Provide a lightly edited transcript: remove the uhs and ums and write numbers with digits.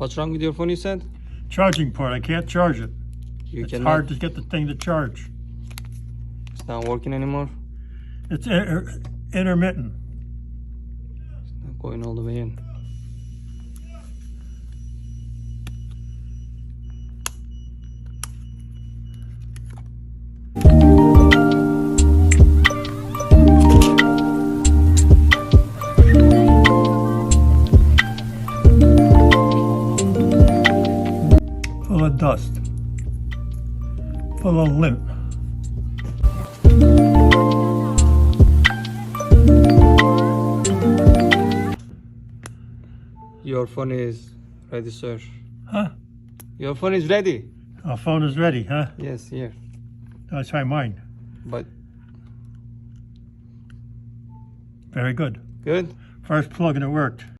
What's wrong with your phone, you said? Charging port. I can't charge it. You It's cannot. hard to get the thing to charge. It's not working anymore. It's intermittent. It's not going all the way in. Full of dust. Full of lint. Your phone is ready, sir. Huh? Your phone is ready. Our phone is ready, huh? Yes, here. Let's try mine. But Very good. good. First plug and it worked.